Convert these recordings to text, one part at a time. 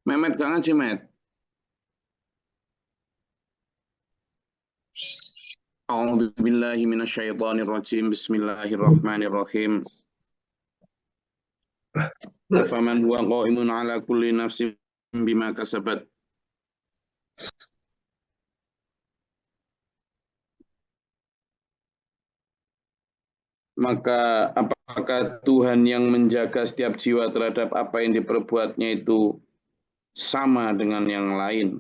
Memet gak ngaji, Met? A'udzu billahi minasyaitonir rajim. Bismillahirrahmanirrahim. Afaman huwa qa'imun ala kulli nafsin bima kasabat. Maka apakah Tuhan yang menjaga setiap jiwa terhadap apa yang diperbuatnya itu sama dengan yang lain?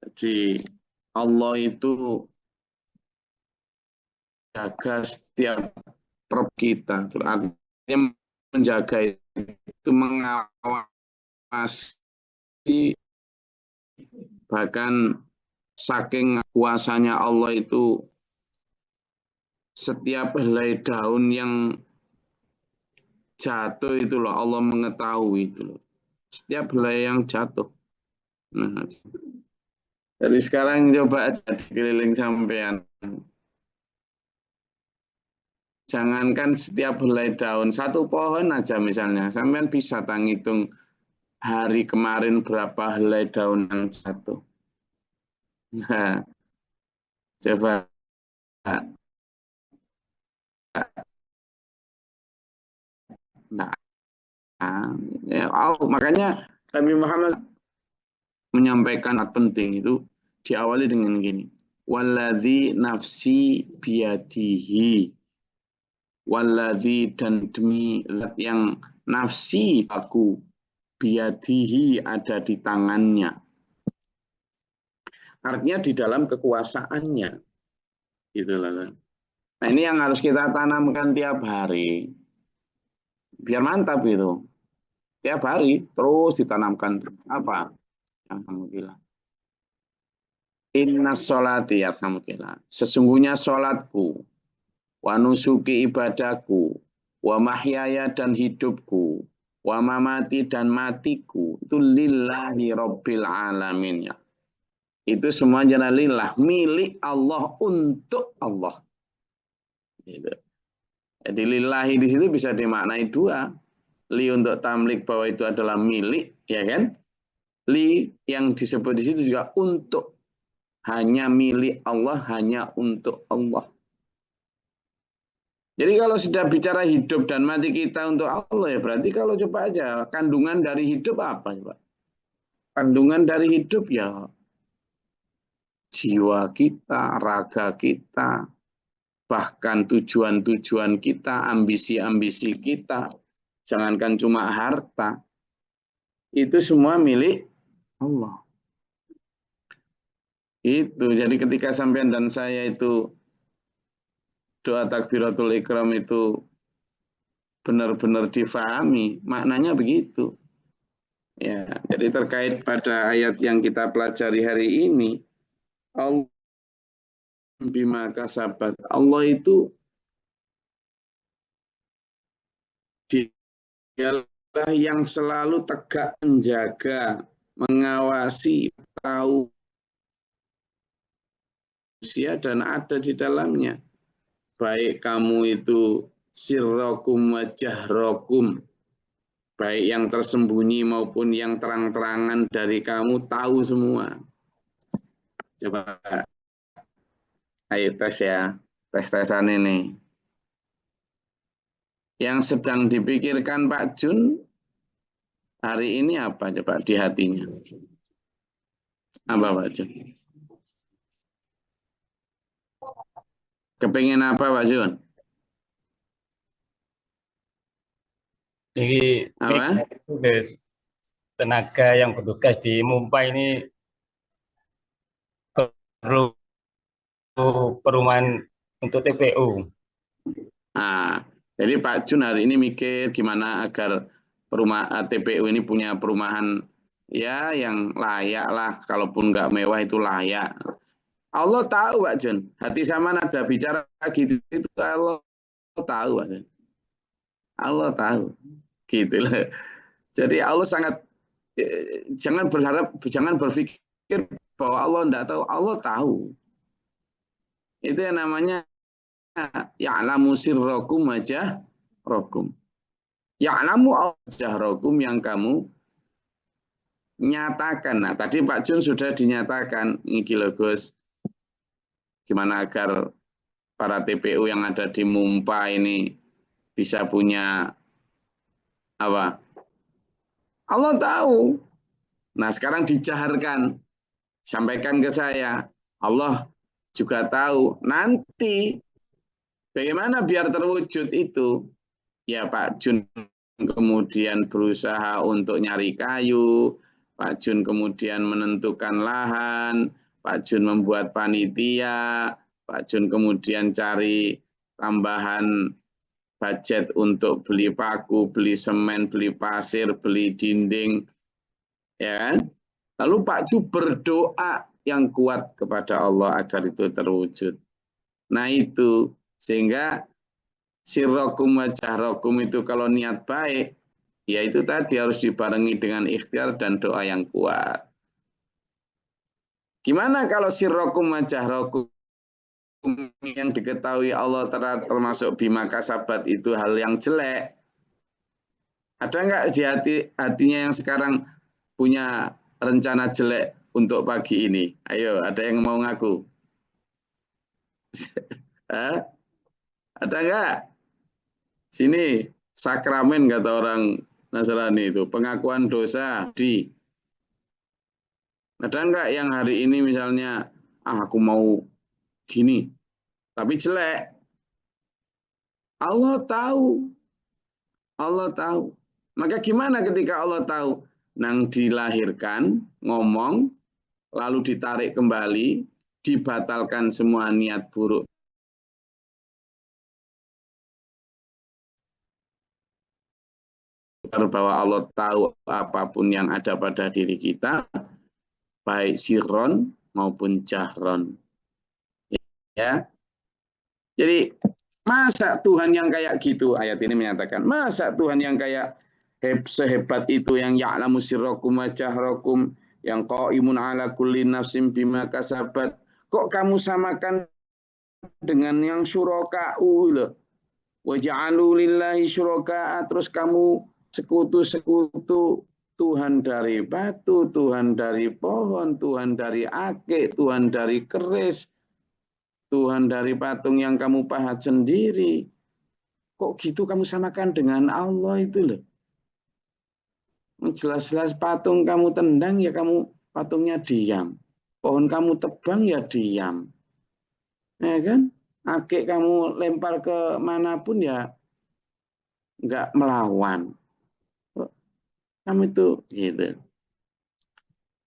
Jadi Allah itu jaga setiap perbuatan kita. Artinya menjaga itu mengawasi, bahkan saking kuasanya Allah itu setiap helai daun yang jatuh itu loh Allah mengetahui itu loh. Setiap helai yang jatuh. Nah, jadi sekarang coba aja dikeliling sampean. Jangankan setiap helai daun, satu pohon aja misalnya, sampean bisa ngitung hari kemarin berapa helai daun yang jatuh. Nah, coba. Nah, ya, makanya Nabi Muhammad menyampaikan penting itu diawali dengan gini. Walladzi nafsi biyadihi. Walladzi, dan demi zat yang nafsi aku biyadihi ada di tangannya. Artinya di dalam kekuasaannya. Gitu loh. Nah, ini yang harus kita tanamkan tiap hari. Biar mantap itu. Tiap hari terus ditanamkan. Apa? Alhamdulillah. Inna sholati, alhamdulillah. Sesungguhnya sholatku, wa nusuki ibadahku, wa mahyaya dan hidupku, wa mamati dan matiku, itu lillahi rabbil alamin, ya. Itu semua jana lillah, milik Allah, untuk Allah. Gitu. Jadi lillahi di situ bisa dimaknai dua. Li untuk tamlik bahwa itu adalah milik, ya kan? Li yang disebut di situ juga untuk, hanya milik Allah, hanya untuk Allah. Jadi kalau sudah bicara hidup dan mati kita untuk Allah, ya berarti kalau coba aja kandungan dari hidup apa, coba? Kandungan dari hidup ya jiwa kita, raga kita, bahkan tujuan-tujuan kita, ambisi-ambisi kita, jangankan cuma harta, itu semua milik Allah. Itu, jadi ketika sampean dan saya itu doa takbiratul ikram itu benar-benar difahami, maknanya begitu. Ya, jadi terkait pada ayat yang kita pelajari hari ini, Allah bima kasabat. Allah itu dialah yang selalu tegak menjaga, mengawasi, tahu manusia dan ada di dalamnya. Baik kamu itu sirrokum wa jahrokum, baik yang tersembunyi maupun yang terang-terangan dari kamu, tahu semua. Coba, ayo tes ya, tes-tesan ini. Yang sedang dipikirkan Pak Jun hari ini apa coba di hatinya? Apa Pak Jun? Kepingin apa Pak Jun? Jadi Apa? tenaga yang bertugas di Mumpai ini perlu perumahan untuk TPU. Nah, jadi Pak Jun hari ini mikir gimana agar TPU ini punya perumahan ya yang layak lah, kalaupun nggak mewah itu layak. Allah tahu Pak Jun, hati sama nada bicara gitu itu Allah tahu Pak Jun. Allah tahu, gitu loh. Jadi Allah sangat jangan berharap, jangan berpikir bahwa Allah tidak tahu. Allah tahu. Itu yang namanya ya'lamu sirrakum wa jahrakum. Ya'lamu jahrakum yang kamu nyatakan. Nah, tadi Pak Jun sudah dinyatakan. Ini loh Gus. Gimana agar para TPU yang ada di Mumpa ini bisa punya apa? Allah tahu. Nah, sekarang dijaharkan. Sampaikan ke saya. Allah juga tahu. Nanti bagaimana biar terwujud itu? Ya Pak Jun kemudian berusaha untuk nyari kayu, Pak Jun kemudian menentukan lahan, Pak Jun membuat panitia, Pak Jun kemudian cari tambahan budget untuk beli paku, beli semen, beli pasir, beli dinding, ya kan? Lalu Pak Jun berdoa yang kuat kepada Allah agar itu terwujud. Nah itu, sehingga sirrokum wa jahrokum itu kalau niat baik, ya itu tadi harus dibarengi dengan ikhtiar dan doa yang kuat. Gimana kalau sirrokum wa jahrokum yang diketahui Allah termasuk bima kasabat itu hal yang jelek? Ada nggak di hatinya yang sekarang punya rencana jelek untuk pagi ini? Ayo, ada yang mau ngaku? Ada nggak? Sini, sakramen kata orang Nasrani itu, pengakuan dosa di. Ada enggak yang hari ini misalnya, aku mau gini, tapi jelek. Allah tahu. Allah tahu. Maka gimana ketika Allah tahu? Nang dilahirkan, ngomong, lalu ditarik kembali, dibatalkan semua niat buruk. Bahwa Allah tahu apapun yang ada pada diri kita, baik sirron maupun jahron. Ya. Jadi masa Tuhan yang kayak gitu, ayat ini menyatakan, masa Tuhan yang kayak sehebat itu yang ya'lamu sirrakum wa jahrakum, yang qaimun ala kulli nafsin bima kasabat, kok kamu samakan dengan yang syuraka'u loh. Wa ja'alu lillahi syuraka'a, terus kamu sekutu-sekutu Tuhan dari batu, Tuhan dari pohon, Tuhan dari akik, Tuhan dari keris, Tuhan dari patung yang kamu pahat sendiri. Kok gitu kamu samakan dengan Allah itu loh. Jelas-jelas patung kamu tendang ya kamu patungnya diam. Pohon kamu tebang ya diam. Ya kan? Akik kamu lempar ke manapun ya enggak melawan. Kamu itu gitu.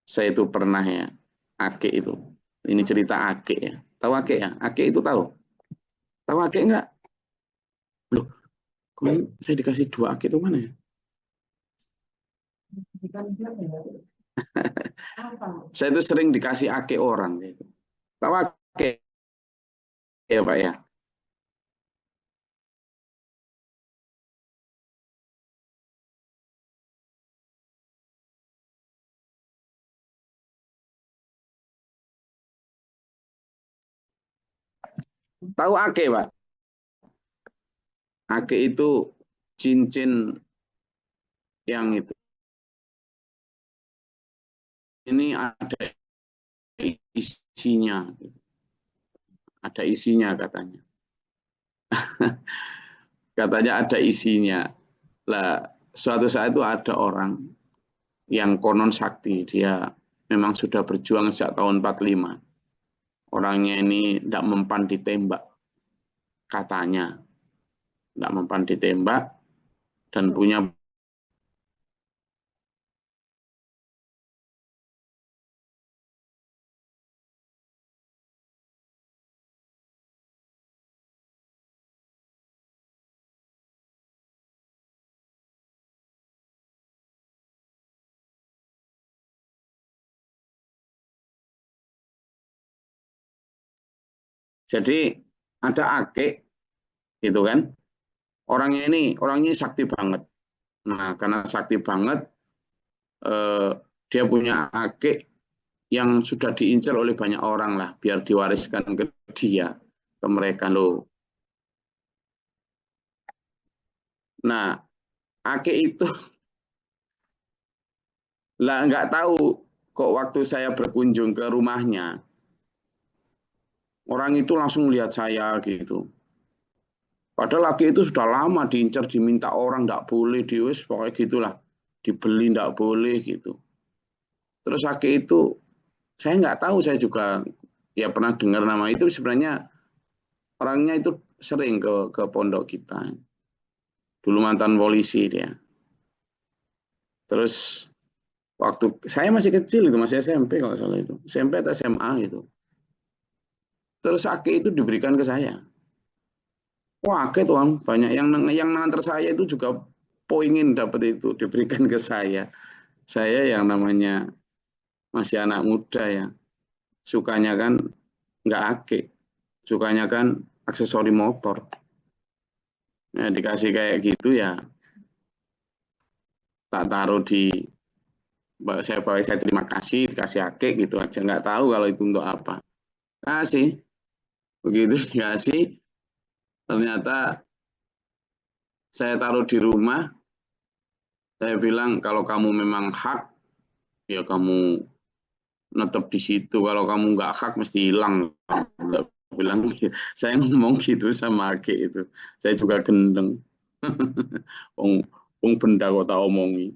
Saya itu pernah ya, akik itu. Ini cerita akik ya. Tahu akik ya? Akik itu tahu? Tahu akik enggak? Loh, kemarin saya dikasih 2 akik itu mana ya? Saya itu sering dikasih akik orang. Gitu. Tahu akik ya Pak ya? Tahu akik Pak? Akik itu cincin yang itu. Ini ada isinya. Ada isinya katanya. Katanya ada isinya. Lah, suatu saat itu ada orang yang konon sakti. Dia memang sudah berjuang sejak tahun 45. Orangnya ini tidak mempan ditembak. Katanya. Tidak mempan ditembak. Dan punya jadi ada akik gitu kan. Orangnya sakti banget. Nah, karena sakti banget dia punya akik yang sudah diincar oleh banyak orang lah biar diwariskan ke dia. ke mereka loh. Nah, Ake itu lah nggak tahu kok waktu saya berkunjung ke rumahnya, orang itu langsung lihat saya gitu. Padahal Ake itu sudah lama diincar, diminta orang, nggak boleh, diwis pokoknya gitulah, dibeli nggak boleh gitu. Terus Ake itu, saya nggak tahu, saya juga ya pernah dengar nama itu, sebenarnya orangnya itu sering ke pondok kita. Dulu mantan polisi dia. Terus waktu saya masih kecil itu, masih SMP kalau salah itu, SMP atau SMA itu. Terus Ake itu diberikan ke saya. Wah, Ake tuh banyak yang nganter saya itu juga poingin dapat itu diberikan ke saya. Saya yang namanya masih anak muda ya, sukanya kan nggak Ake, sukanya kan aksesori motor. Nah, dikasih kayak gitu ya, tak taruh di saya terima kasih, dikasih Ake gitu aja, nggak tahu kalau itu untuk apa. Kasih, begitu dikasih, ternyata saya taruh di rumah, saya bilang kalau kamu memang hak, ya kamu netep di situ. Kalau kamu nggak hak mesti hilang. Bilang, saya ngomong gitu sama Ake itu. Saya juga gendeng. Wong benda kok tak omongi.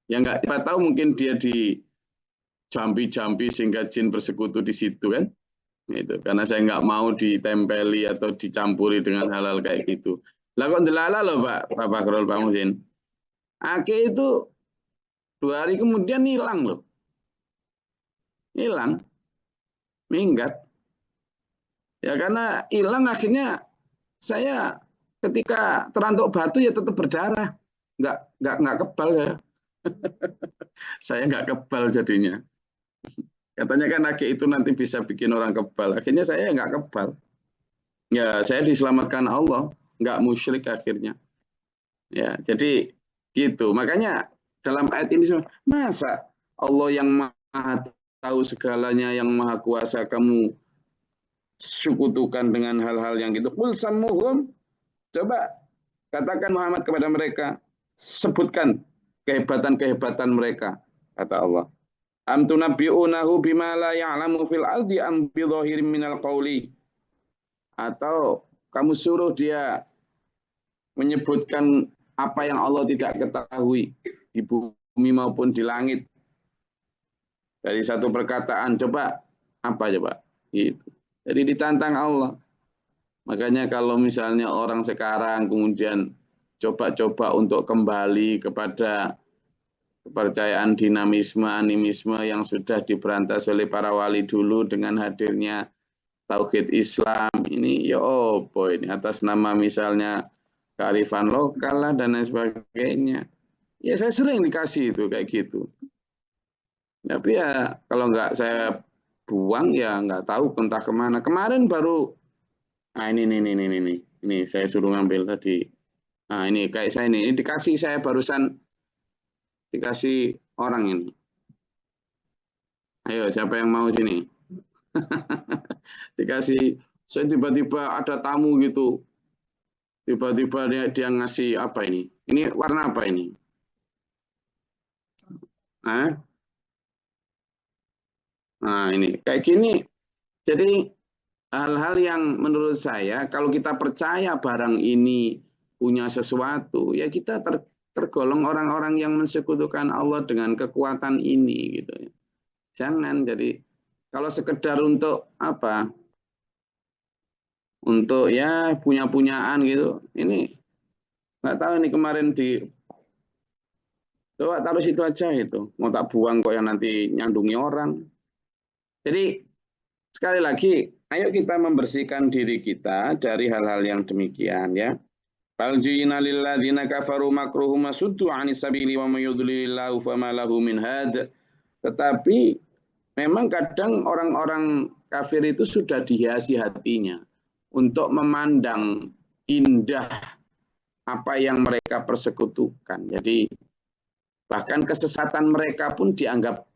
Ya nggak tahu mungkin dia di jampi-jampi sehingga jin bersekutu di situ kan. Itu karena saya nggak mau ditempeli atau dicampuri dengan hal-hal kayak gitu. Lah kok delala loh Pak Bakrul, Pak Muhsin. Ake itu 2 hari kemudian hilang loh. Hilang, minggat. Ya karena hilang akhirnya saya ketika terantuk batu ya tetap berdarah. Nggak kebal saya. Saya nggak kebal jadinya. Katanya kan Ake itu nanti bisa bikin orang kebal. Akhirnya saya nggak kebal. Ya saya diselamatkan Allah. Nggak musyrik akhirnya. Ya, jadi gitu. Makanya dalam ayat ini masa Allah yang maha tahu segalanya, yang maha kuasa, kamu sekutukan dengan hal-hal yang gitu. Qul sammuhum, coba katakan Muhammad kepada mereka, sebutkan kehebatan-kehebatan mereka, kata Allah. Am tunabbi'unahu bima la ya'lamu fil ardi am bi dhahirin minal qawli. Atau kamu suruh dia menyebutkan apa yang Allah tidak ketahui di bumi maupun di langit. Dari satu perkataan, coba apa coba? Gitu. Jadi ditantang Allah. Makanya kalau misalnya orang sekarang kemudian coba-coba untuk kembali kepada kepercayaan dinamisme, animisme yang sudah diberantas oleh para wali dulu dengan hadirnya tauhid Islam, ini ya opo ini atas nama misalnya kearifan lokal lah dan lain sebagainya. Ya saya sering dikasih itu kayak gitu. Tapi ya kalau nggak saya buang ya nggak tahu entah kemana. Kemarin baru, nah ini saya suruh ngambil tadi. Nah ini kayak saya ini dikasih, saya barusan dikasih orang ini. Ayo siapa yang mau sini? Dikasih, saya tiba-tiba ada tamu gitu. Tiba-tiba dia ngasih apa ini? Ini warna apa ini? Hah? Nah ini kayak gini. Jadi hal-hal yang menurut saya kalau kita percaya barang ini punya sesuatu, ya kita tergolong orang-orang yang mensekutukan Allah dengan kekuatan ini gitu ya. Jangan jadi kalau sekedar untuk apa? Untuk ya punya-punyaan gitu. Ini nggak tahu ini kemarin di coba taruh situ aja itu. Mau tak buang kok yang nanti nyandungi orang. Jadi sekali lagi, ayo kita membersihkan diri kita dari hal-hal yang demikian ya. Fal jina lil ladzina kafaru makruhum masuddu 'anis sabili wa may yudlilillahu fama lahu min had. Tetapi memang kadang orang-orang kafir itu sudah dihiasi hatinya untuk memandang indah apa yang mereka persekutukan. Jadi bahkan kesesatan mereka pun dianggap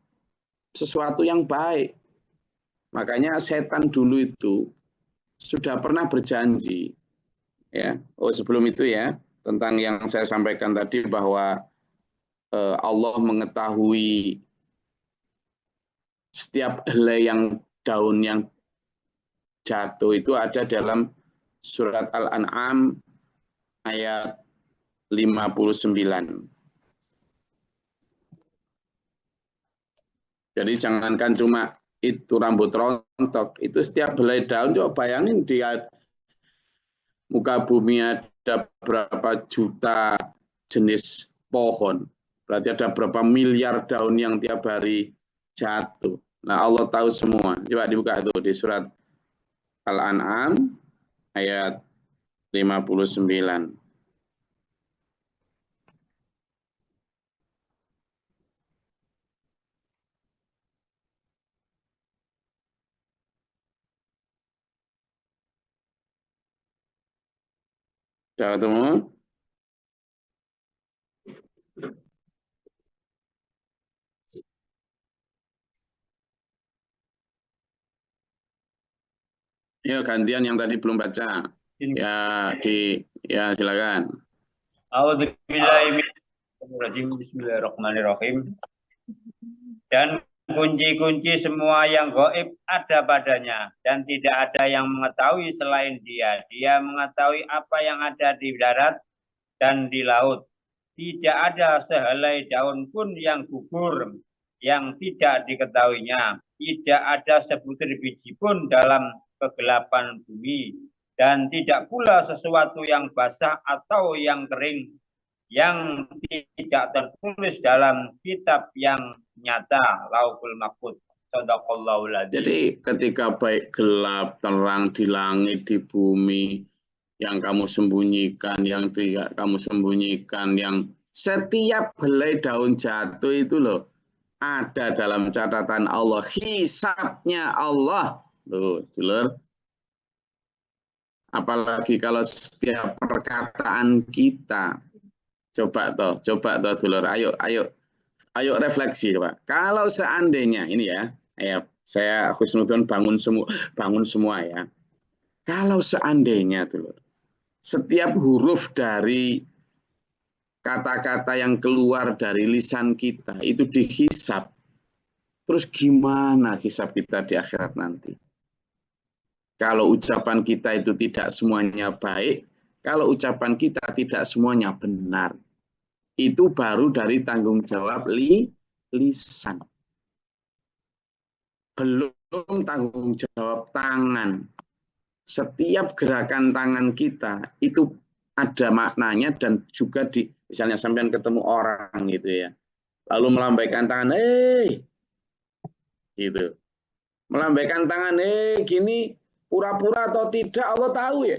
sesuatu yang baik. Makanya setan dulu itu sudah pernah berjanji, ya. Oh, sebelum itu ya, tentang yang saya sampaikan tadi bahwa Allah mengetahui setiap helai daun yang jatuh itu ada dalam surat Al-An'am ayat 59. Jadi jangankan cuma itu rambut rontok, itu setiap helai daun, coba bayangin di muka bumi ada berapa juta jenis pohon. Berarti ada berapa miliar daun yang tiap hari jatuh. Nah, Allah tahu semua. Coba dibuka itu di surat Al-An'am ayat 59. Sudah ketemu? Ya, gantian yang tadi belum baca. Ya, silakan. Bismillahirrahmanirrahim. Dan kunci-kunci semua yang gaib ada padanya dan tidak ada yang mengetahui selain Dia. Dia mengetahui apa yang ada di darat dan di laut. Tidak ada sehelai daun pun yang gugur yang tidak diketahuinya. Tidak ada sebutir biji pun dalam kegelapan bumi, dan tidak pula sesuatu yang basah atau yang kering yang tidak tertulis dalam kitab yang nyata, Lauhul Mahfuz. Shadaqallahul adzim. Jadi ketika baik gelap, terang di langit, di bumi, yang kamu sembunyikan, yang tidak kamu sembunyikan, yang setiap helai daun jatuh itu loh, ada dalam catatan Allah, hisabnya Allah. Loh, dulur. Apalagi kalau setiap perkataan kita, coba toh dulur, ayo refleksi coba. Kalau seandainya ini ya, saya husnudzon bangun semua ya. Kalau seandainya dulur, setiap huruf dari kata-kata yang keluar dari lisan kita itu dihisab, terus gimana hisab kita di akhirat nanti? Kalau ucapan kita itu tidak semuanya baik, kalau ucapan kita tidak semuanya benar, itu baru dari tanggung jawab lisan. Belum tanggung jawab tangan. Setiap gerakan tangan kita itu ada maknanya dan juga misalnya sampean ketemu orang gitu ya. Lalu melambaikan tangan, gitu. Melambaikan tangan, gini, pura-pura atau tidak Allah tahu ya.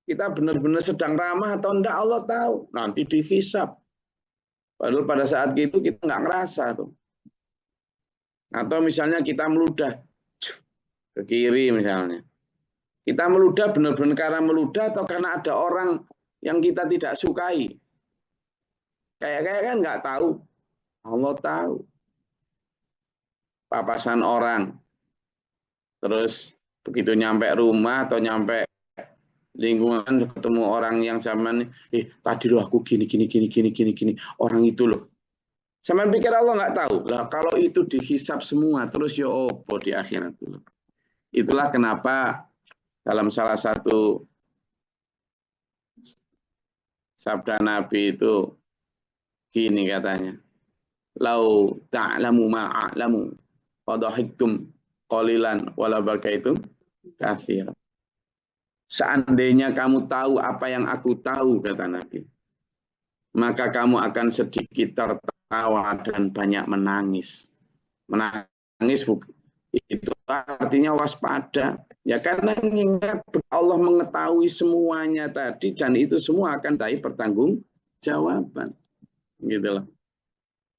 Kita benar-benar sedang ramah atau enggak Allah tahu. Nanti dihisab. Padahal pada saat itu kita nggak ngerasa tuh. Atau misalnya kita meludah ke kiri misalnya. Kita meludah benar-benar karena meludah atau karena ada orang yang kita tidak sukai. Kayak kan nggak tahu. Allah tahu. Papasan orang. Terus begitu nyampe rumah atau nyampe lingkungan ketemu orang yang zaman tadi loh aku gini orang itu loh. Sama pikir Allah nggak tahu. Lah kalau itu dihisab semua terus ya opo di akhirat dulu. Itulah kenapa dalam salah satu sabda Nabi itu gini katanya. Lau ta'lamu ma'alamu fadhahiktum qalilan wala bakaitum katsira. Seandainya kamu tahu apa yang aku tahu, kata Nabi, maka kamu akan sedikit tertawa dan banyak menangis. Menangis itu artinya waspada. Ya karena ingat Allah mengetahui semuanya tadi dan itu semua akan dari pertanggungjawaban. Gitu loh.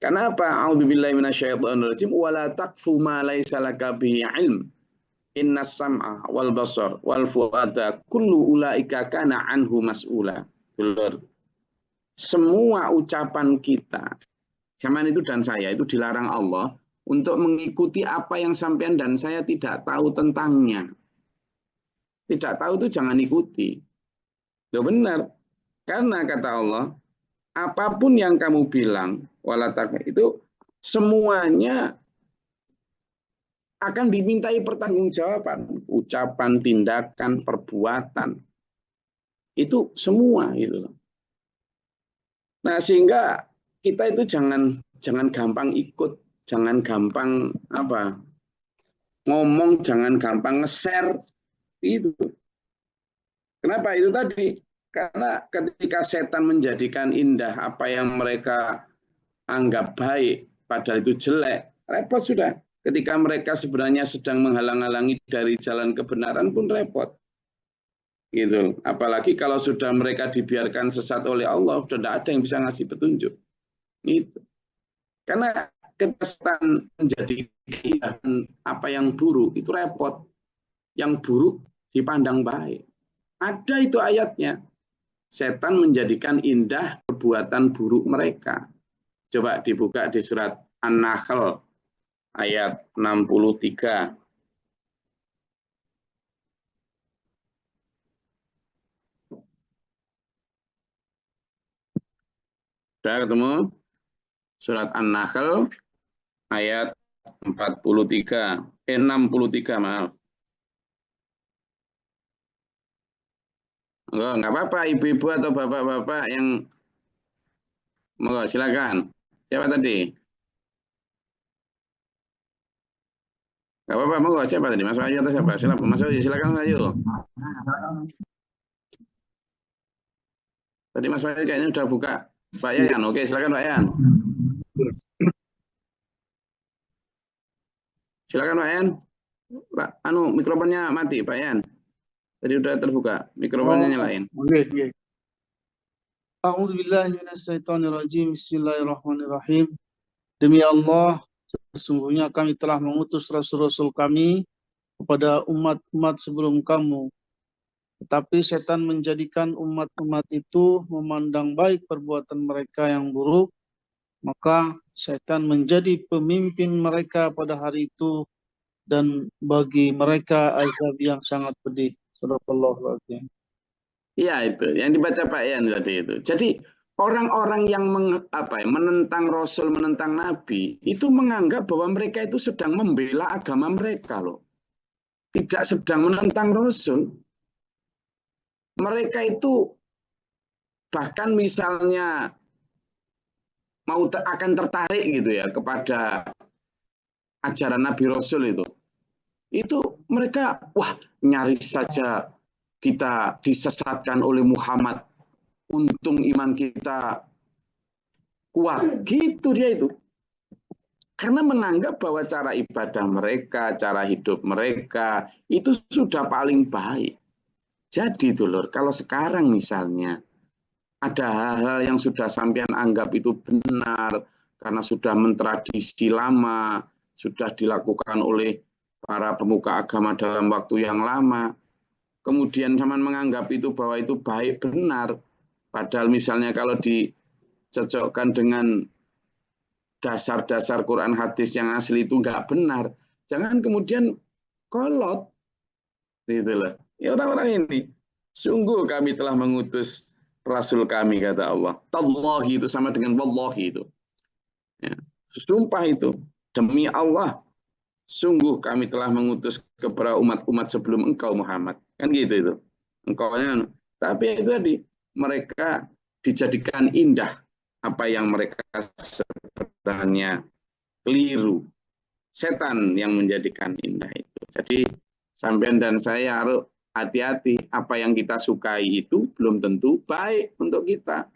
Kenapa? A'udzubillahi minasyaitonirrajim wala taqfu ma laisa laka bihi ilm. Innas sam'a wal basar wal fuada kullu ulaika kana anhu mas'ula. Semua ucapan kita, zaman itu dan saya itu dilarang Allah untuk mengikuti apa yang sampean dan saya tidak tahu tentangnya. tidak tahu itu jangan ikuti. Itu benar. Karena kata Allah, apapun yang kamu bilang, itu semuanya akan dimintai pertanggungjawaban, ucapan, tindakan, perbuatan. Itu semua gitu loh. Nah, sehingga kita itu jangan gampang ikut, jangan gampang ngomong, jangan gampang nge-share itu. Kenapa itu tadi? Karena ketika setan menjadikan indah apa yang mereka anggap baik, padahal itu jelek, repot sudah. Ketika mereka sebenarnya sedang menghalang-halangi dari jalan kebenaran pun repot. Gitu. Apalagi kalau sudah mereka dibiarkan sesat oleh Allah, sudah tidak ada yang bisa ngasih petunjuk. Gitu. Karena kesetan menjadi keindahan apa yang buruk itu repot. Yang buruk dipandang baik. Ada itu ayatnya. Setan menjadikan indah perbuatan buruk mereka. Coba dibuka di surat An-Nahl ayat 63. Sudah ketemu? Surat An-Nahl ayat 63. 63, maaf. Enggak apa-apa, ibu-ibu atau bapak-bapak yang mau silakan. Siapa tadi? Enggak apa-apa, mau siapa tadi? Mas Wahyu atau siapa? Silakan, Mas Wahyu, silakan ayo. Tadi Mas Wahyu kayaknya udah buka. Pak Yayan, oke, silakan Pak Yayan. Silakan Pak Yayan. Pak, mikrofonnya mati Pak Yayan. Tadi udah terbuka, mikrofonnya nyalain. Oke. A'udzubillahi minasyaitonirrajim. Bismillahirrahmanirrahim. Demi Allah, sesungguhnya kami telah mengutus rasul-rasul kami kepada umat-umat sebelum kamu. Tetapi setan menjadikan umat-umat itu memandang baik perbuatan mereka yang buruk, maka setan menjadi pemimpin mereka pada hari itu, dan bagi mereka azab yang sangat pedih. Sadaqallahul Azim. Iya itu, yang dibaca Pak Yan tadi itu. Jadi orang-orang yang menentang Rasul, menentang Nabi, itu menganggap bahwa mereka itu sedang membela agama mereka loh. Tidak sedang menentang Rasul. Mereka itu bahkan misalnya akan tertarik gitu ya kepada ajaran Nabi Rasul itu. Itu mereka, wah nyaris saja kita disesatkan oleh Muhammad. Untung iman kita kuat. Gitu dia itu. Karena menganggap bahwa cara ibadah mereka, cara hidup mereka, itu sudah paling baik. Jadi dulur, kalau sekarang misalnya ada hal-hal yang sudah sampean anggap itu benar, karena sudah mentradisi lama, sudah dilakukan oleh para pemuka agama dalam waktu yang lama, kemudian zaman menganggap itu bahwa itu baik benar, padahal misalnya kalau dicocokkan dengan dasar-dasar Quran hadis yang asli itu nggak benar, jangan kemudian kolot, gitu loh. Ya orang-orang ini, sungguh kami telah mengutus Rasul kami, kata Allah. Tallahi itu sama dengan wallahi itu. Ya, sumpah itu, demi Allah, sungguh kami telah mengutus kepada umat-umat sebelum engkau Muhammad. Kan gitu itu. Engkaunya, tapi itu tadi, mereka dijadikan indah apa yang mereka sebenarnya keliru. Setan yang menjadikan indah itu. Jadi sampean dan saya harus hati-hati, apa yang kita sukai itu belum tentu baik untuk kita.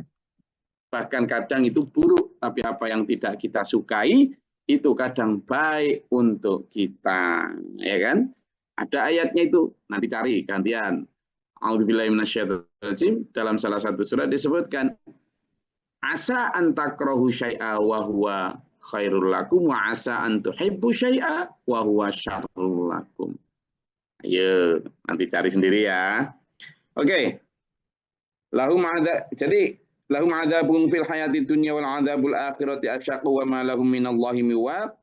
Bahkan kadang itu buruk, tapi apa yang tidak kita sukai itu kadang baik untuk kita, ya kan? Ada ayatnya itu, nanti cari gantian. A'udzubillahi minasyaitonirrajim, dalam salah satu surat disebutkan asa an takrahu syai'a wa huwa khairul lakum wa asa an tuhibbu syai'a wa huwa syarrul lakum. Ayo, nanti cari sendiri ya. Oke. Jadi lahum adzabun fil hayati dunya wal adzabul akhirati asyaqu wa ma lahum minallahi miwaq.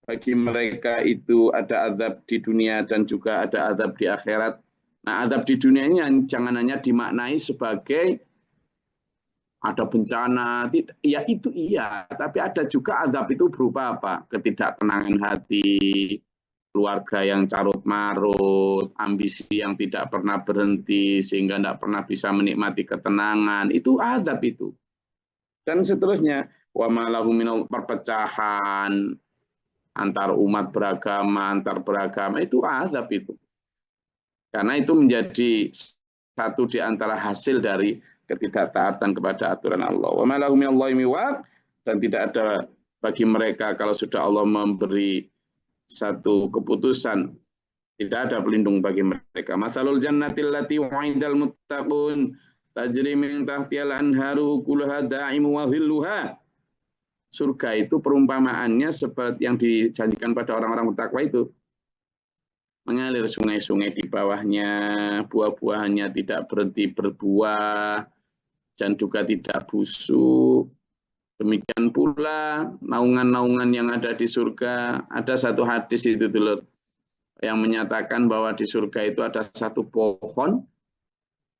Bagi mereka itu ada azab di dunia dan juga ada azab di akhirat. Nah, azab di dunia ini jangan hanya dimaknai sebagai ada bencana, ya itu iya, tapi ada juga azab itu berupa apa? Ketidaktenangan hati, keluarga yang carut marut, ambisi yang tidak pernah berhenti sehingga tidak pernah bisa menikmati ketenangan, itu azab itu. Dan seterusnya, wa malahu minal perpecahan antar umat beragama, antar beragama, itu azab itu. Karena itu menjadi satu di antara hasil dari ketidaktaatan kepada aturan Allah. Wa ma lahum minallahi min waq, dan tidak ada bagi mereka kalau sudah Allah memberi satu keputusan, tidak ada pelindung bagi mereka. Masalul jannatil lati wa'idal muttaqun tajri min tahtihal anharu ukuluha da'imu wa dhilluha. Surga itu perumpamaannya seperti yang dijanjikan pada orang-orang bertakwa itu. Mengalir sungai-sungai di bawahnya, buah-buahannya tidak berhenti berbuah, dan juga tidak busuk. Demikian pula naungan-naungan yang ada di surga. Ada satu hadis itu dulu yang menyatakan bahwa di surga itu ada satu pohon,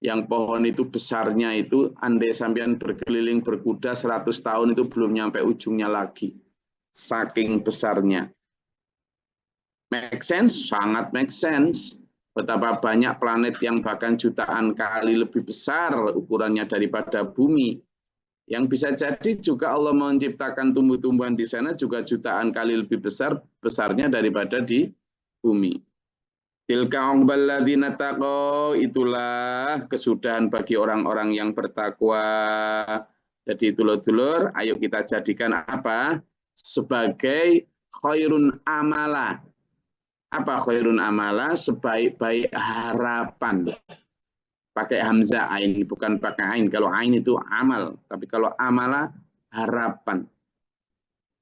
yang pohon itu besarnya itu, andai sampean berkeliling berkuda 100 tahun itu belum nyampe ujungnya lagi. Saking besarnya. Make sense? Sangat make sense. Betapa banyak planet yang bahkan jutaan kali lebih besar ukurannya daripada bumi. Yang bisa jadi juga Allah menciptakan tumbuh-tumbuhan di sana juga jutaan kali lebih besarnya daripada di bumi. Tilka uqbal ladzina taqaw, itulah kesudahan bagi orang-orang yang bertakwa. Jadi dulur-dulur, ayo kita jadikan apa? Sebagai khairun amala. Apa khairun amala? Sebaik-baik harapan. Pakai hamzah ain, bukan pakai ain. Kalau ain itu amal, tapi kalau amala harapan.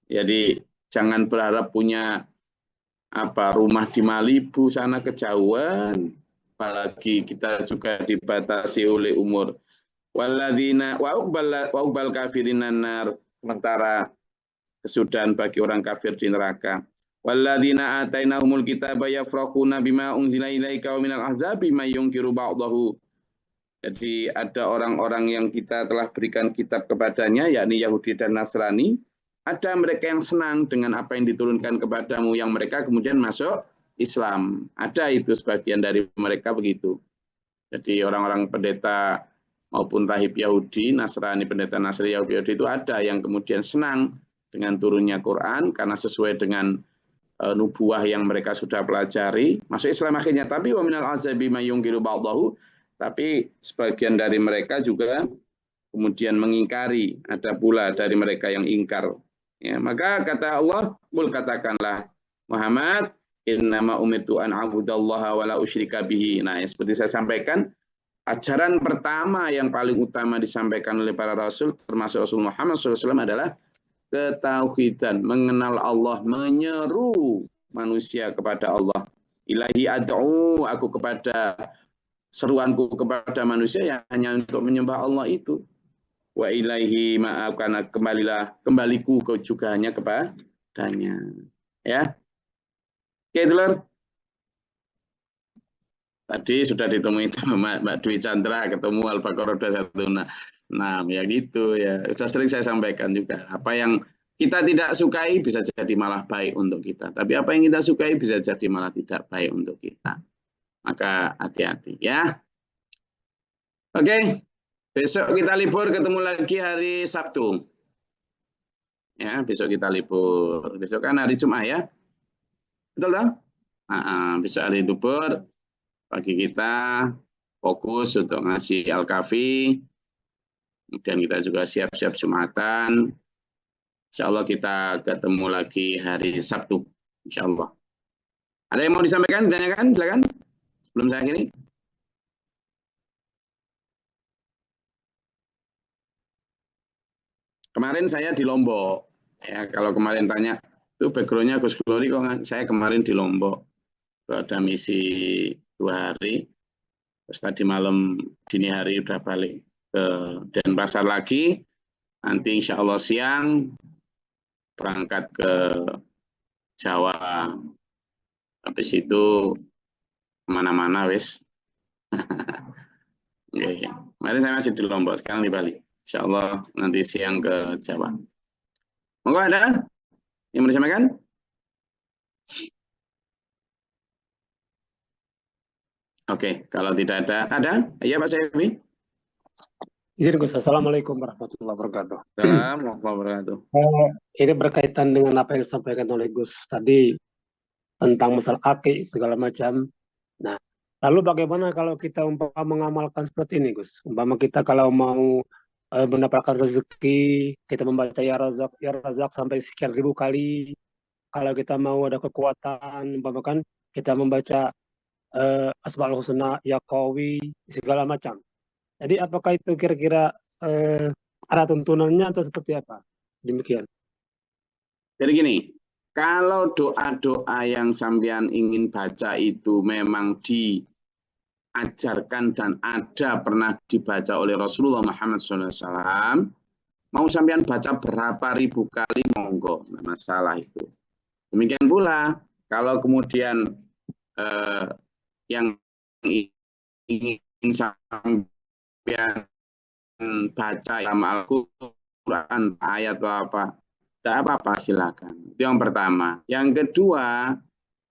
Jadi jangan berharap punya rumah di Malibu sana kejauhan, apalagi kita juga dibatasi oleh umur. Walladzina wa uqbal kafirinan nar, sementara kesudahan bagi orang kafir di neraka. Walladzina atainahumul kitaba yafrahuna bima unzila ilaika wa minal ahzabi may yunkiru ba'dahu. Jadi ada orang-orang yang kita telah berikan kitab kepadanya, yakni Yahudi dan Nasrani. Ada mereka yang senang dengan apa yang diturunkan kepadamu, yang mereka kemudian masuk Islam. Ada itu sebagian dari mereka begitu. Jadi orang-orang pendeta maupun rahib Yahudi, Nasrani, pendeta Nasrani Yahudi itu ada yang kemudian senang dengan turunnya Quran karena sesuai dengan nubuah yang mereka sudah pelajari. Masuk Islam akhirnya. Tapi wa minal azabi may yunkiru ba'dahu. Tapi sebagian dari mereka juga kemudian mengingkari. Ada pula dari mereka yang ingkar. Ya, maka kata Allah, qul katakanlah Muhammad, innama umirtu an a'budallaha wa la usyrika bihi. Nah, seperti saya sampaikan, ajaran pertama yang paling utama disampaikan oleh para rasul, termasuk Rasul Muhammad SAW, adalah ketauhidan, mengenal Allah, menyeru manusia kepada Allah. Ilahi ad'u, aku kepada seruanku kepada manusia yang hanya untuk menyembah Allah itu. Wa ilaihi ma'akana, kembaliku juga hanya kepadanya. Ya. Oke, dulur. Tadi sudah ditemui Mbak Dwi Chandra, ketemu Al-Baqarah 216. Nah, ya gitu ya. Sudah sering saya sampaikan juga. Apa yang kita tidak sukai bisa jadi malah baik untuk kita. Tapi apa yang kita sukai bisa jadi malah tidak baik untuk kita. Maka hati-hati ya. Oke. Besok kita libur, ketemu lagi hari Sabtu. Ya, besok kita libur. Besok kan hari Jumat ya. Betul tak? Besok hari libur. Bagi kita fokus untuk ngasih Al-Kafi. Kemudian kita juga siap-siap Jumatan. Insya Allah kita ketemu lagi hari Sabtu. Insya Allah. Ada yang mau disampaikan? Ditanyakan? Silakan. Sebelum saya akhiri. Kemarin saya di Lombok. Ya, kalau kemarin tanya, itu background-nya Gus Glory, kok saya kemarin di Lombok. Ada misi 2 hari. Terus tadi malam dini hari udah balik ke Denpasar lagi. Nanti insya Allah siang berangkat ke Jawa. Habis itu kemana-mana wis. Oke. Mari saya masih di Lombok, sekarang di Bali. Insya Allah nanti siang ke Jawa. Monggo ada yang mau disampaikan? Oke, kalau tidak ada? Iya Pak Syekh. Izin Gus, Assalamualaikum warahmatullahi wabarakatuh. Assalamualaikum warahmatullahi wabarakatuh. Ini berkaitan dengan apa yang disampaikan oleh Gus tadi tentang masalah akik segala macam. Nah, lalu bagaimana kalau kita mengamalkan seperti ini, Gus? Umpama kita kalau mau mendapatkan rezeki, kita membaca ya razak sampai sekian ribu kali. Kalau kita mau ada kekuatan, umpama kan kita membaca Asmaul Husna, ya Qawi, segala macam. Jadi apakah itu kira-kira ada tuntunannya atau seperti apa? Demikian. Jadi gini, kalau doa-doa yang sampean ingin baca itu memang diajarkan dan ada pernah dibaca oleh Rasulullah Muhammad SAW, mau sampean baca berapa ribu kali monggo, nggak masalah itu. Demikian pula kalau kemudian yang ingin sampean baca dalam Al-Quran ayat atau apa, tidak apa-apa silakan. Itu yang pertama. Yang kedua,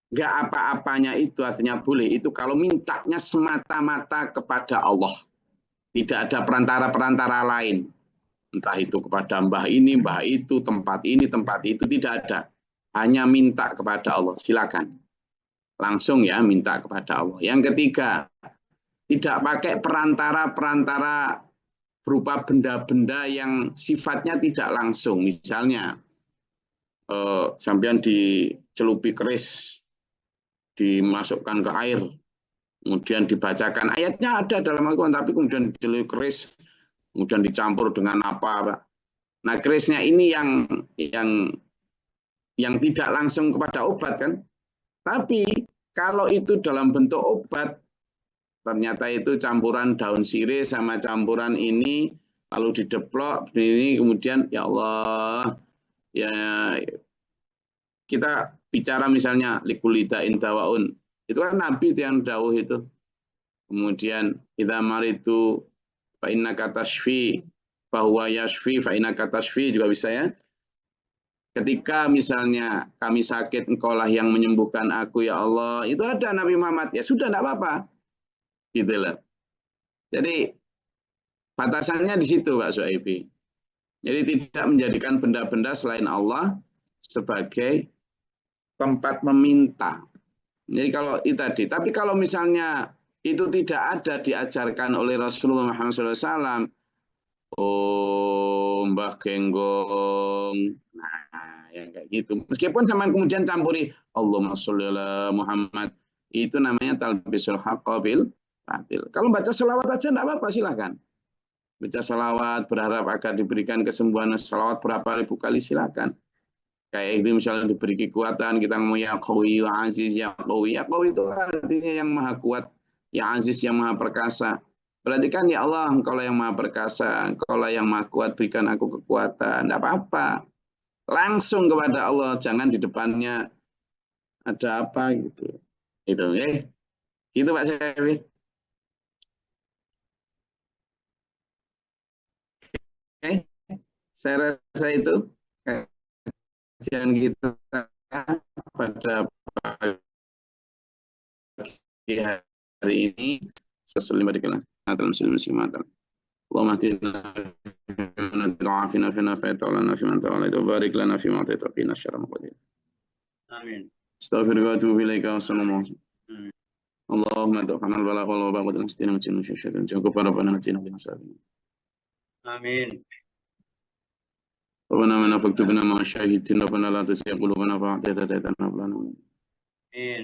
nggak apa-apanya itu artinya boleh. Itu kalau mintanya semata-mata kepada Allah. Tidak ada perantara-perantara lain. Entah itu kepada mbah ini, mbah itu, tempat ini, tempat itu. Tidak ada. Hanya minta kepada Allah. Silakan. Langsung ya minta kepada Allah. Yang ketiga, tidak pakai perantara-perantara berupa benda-benda yang sifatnya tidak langsung. Misalnya, sampean dicelupi keris, dimasukkan ke air, kemudian dibacakan. Ayatnya ada dalam Al-Quran, tapi kemudian dicelupi keris, kemudian dicampur dengan apa, Pak. Nah, kerisnya ini yang tidak langsung kepada obat kan. Tapi kalau itu dalam bentuk obat, ternyata itu campuran daun sirih sama campuran ini, lalu dideplok ini, kemudian ya Allah, ya kita bicara misalnya likulida indawaun, itu kan Nabi yang dawuh itu. Kemudian idza maritu fa innaka tashfi bahwa yashfi fa innaka tashfi juga bisa ya. Ketika misalnya kami sakit, engkaulah yang menyembuhkan aku ya Allah. Itu ada Nabi Muhammad. Ya sudah, tidak apa-apa. Gitu loh. Jadi batasannya di situ Pak Suaibi. Jadi tidak menjadikan benda-benda selain Allah sebagai tempat meminta. Jadi kalau itu tadi. Tapi kalau misalnya itu tidak ada diajarkan oleh Rasulullah Muhammad SAW. Oh, Mbah Genggong. Nah, yang kayak gitu. Meskipun sama kemudian campuri Allahumma sholli ala Muhammad. Itu namanya talbisul haqqa bil batil. Kalau baca selawat aja enggak apa-apa, silakan. Baca selawat berharap agar diberikan kesembuhan, selawat berapa ribu kali silakan. Kayak itu misalnya diberi kekuatan, kita ngomong ya Qawi, ya Aziz, ya Qawi. Ya Qawi itu artinya yang maha kuat, ya Aziz yang maha perkasa. Berarti kan ya Allah, engkau yang maha perkasa, engkau yang maha kuat, berikan aku kekuatan. Tidak apa-apa. Langsung kepada Allah, jangan di depannya ada apa gitu. Itu gitu Pak Syarif. Saya rasa itu kajian kita pada pagi hari ini sesuai lima dikelas dalam muslim. اللهم اهدنا فيمن وعافنا فيما أعطيت وعافنا فيما توليت وبارك لنا فيما أعطيت وقنا شر ما قضيت. آمين. استغفرك وأتوب إليك وصلى الله عليه وسلم. اللهم ادفعنا البلاء والوباء والمسلمين من شر الشيطان جاءك ربنا نتينا بنصابنا. آمين. ربنا من فاكتبنا مع الشاهدين ربنا لا تزغ قلوبنا بعد إذ هديتنا وهب لنا من آمين.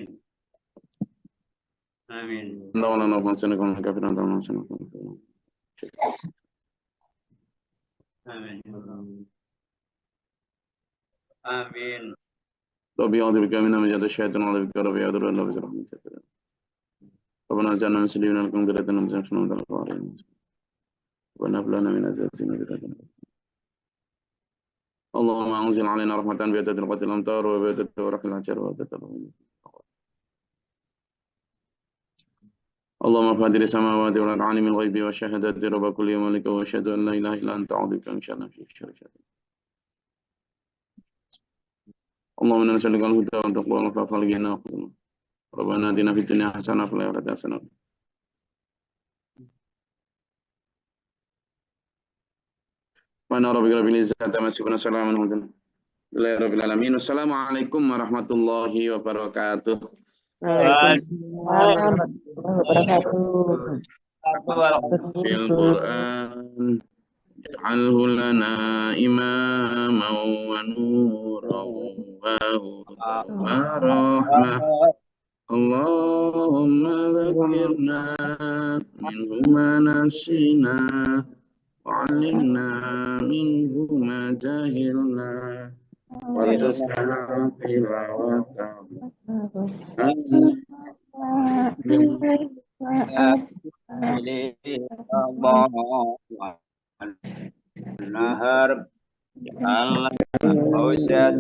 آمين. اللهم لا ننساك ولا كافرنا ولا ننساك. آمين. آمين. ربي أعوذ بك من همزات الشياطين وأعوذ بك ربي أعوذ بالله من رحمتك. ربنا اجعلنا مسلمين لك وذرية من ذريتنا وقنا ربنا هب لنا من أزواجنا وذريتنا. اللهم أنزل علينا رحمة بعدد القتل الأمطار وبعدد ورق الأشجار وبعدد اللهم فاطر السماوات والأرض عالم الغيب والشهادة رب كل يوم ملك وأشهد أن لا إله إلا أنت أعوذ من شر نفسي اللهم إنا نسألك الهدى والتقوى والعفاف والغنى ربنا آتنا في الدنيا حسنة وفي الآخرة حسنة وقنا ربك رب العزة عما يصفون وسلام على المرسلين لله رب العالمين. Wassalamualaikum warahmatullahi wabarakatuh. Waalaikumsalam warahmatullahi wabarakatuh. Fil Quran ij'alhu lana imaman wa nuran wa hudan wa rahmah. Allahumma dzakirna minhu ma nasina wa 'allimna minhu ma jahilna wa rizqna tilawatahu. Nahar al-hujat